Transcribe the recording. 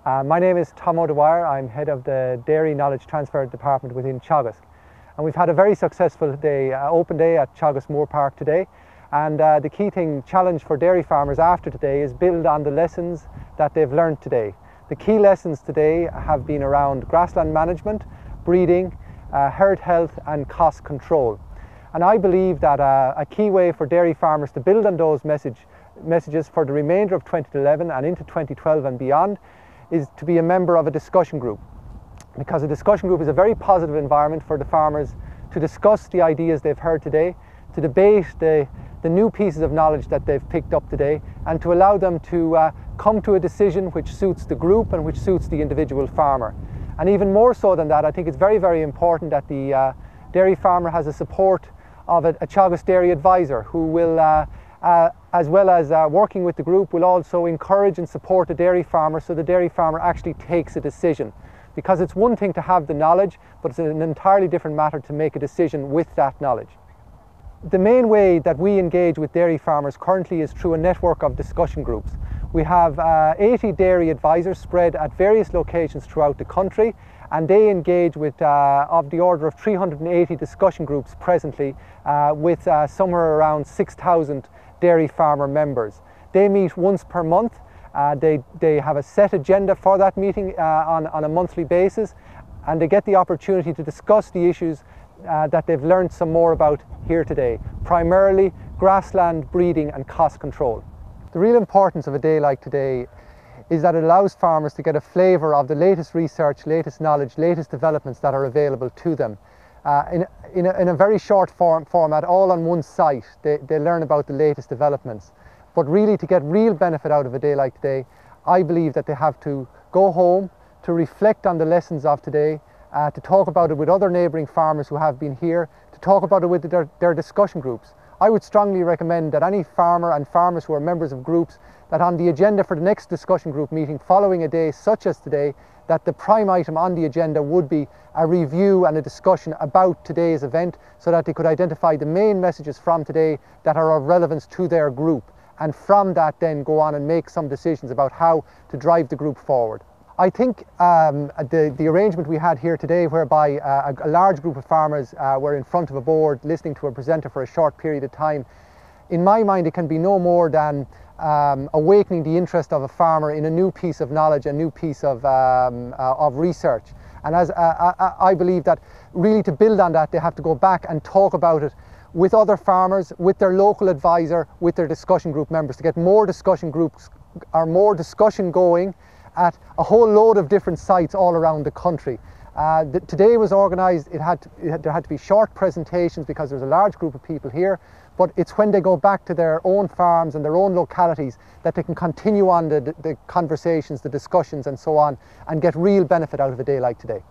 My name is Tom O'Dwyer. I'm head of the Dairy Knowledge Transfer Department within Teagasc. And we've had a very successful day, open day at Teagasc Moor Park today. And the key challenge for dairy farmers after today is build on the lessons that they've learned today. The key lessons today have been around grassland management, breeding, herd health and cost control. And I believe that a key way for dairy farmers to build on those messages for the remainder of 2011 and into 2012 and beyond is to be a member of a discussion group, because a discussion group is a very positive environment for the farmers to discuss the ideas they've heard today, to debate the new pieces of knowledge that they've picked up today, and to allow them to come to a decision which suits the group and which suits the individual farmer. And even more so than that, I think it's very, very important that the dairy farmer has the support of a Teagasc dairy advisor who will, as well as working with the group, will also encourage and support the dairy farmer so the dairy farmer actually takes a decision. Because it's one thing to have the knowledge, but it's an entirely different matter to make a decision with that knowledge. The main way that we engage with dairy farmers currently is through a network of discussion groups. We have 80 dairy advisors spread at various locations throughout the country, and they engage with of the order of 380 discussion groups presently, with somewhere around 6,000 dairy farmer members. They meet once per month. They have a set agenda for that meeting on a monthly basis, and they get the opportunity to discuss the issues that they've learned some more about here today, primarily grassland breeding and cost control. The real importance of a day like today is that it allows farmers to get a flavour of the latest research, latest knowledge, latest developments that are available to them. In a very short format, all on one site, they learn about the latest developments. But really, to get real benefit out of a day like today, I believe that they have to go home, to reflect on the lessons of today, to talk about it with other neighbouring farmers who have been here, to talk about it with their discussion groups. I would strongly recommend that any farmer and farmers who are members of groups, that on the agenda for the next discussion group meeting following a day such as today, that the prime item on the agenda would be a review and a discussion about today's event, so that they could identify the main messages from today that are of relevance to their group, and from that then go on and make some decisions about how to drive the group forward. I think the arrangement we had here today, whereby a large group of farmers were in front of a board listening to a presenter for a short period of time, in my mind it can be no more than awakening the interest of a farmer in a new piece of knowledge, a new piece of research. And as I believe that really to build on that, they have to go back and talk about it with other farmers, with their local advisor, with their discussion group members, to get more discussion groups or more discussion going at a whole load of different sites all around the country. Today was organised, there had to be short presentations because there's a large group of people here, but it's when they go back to their own farms and their own localities that they can continue on the conversations, the discussions and so on, and get real benefit out of a day like today.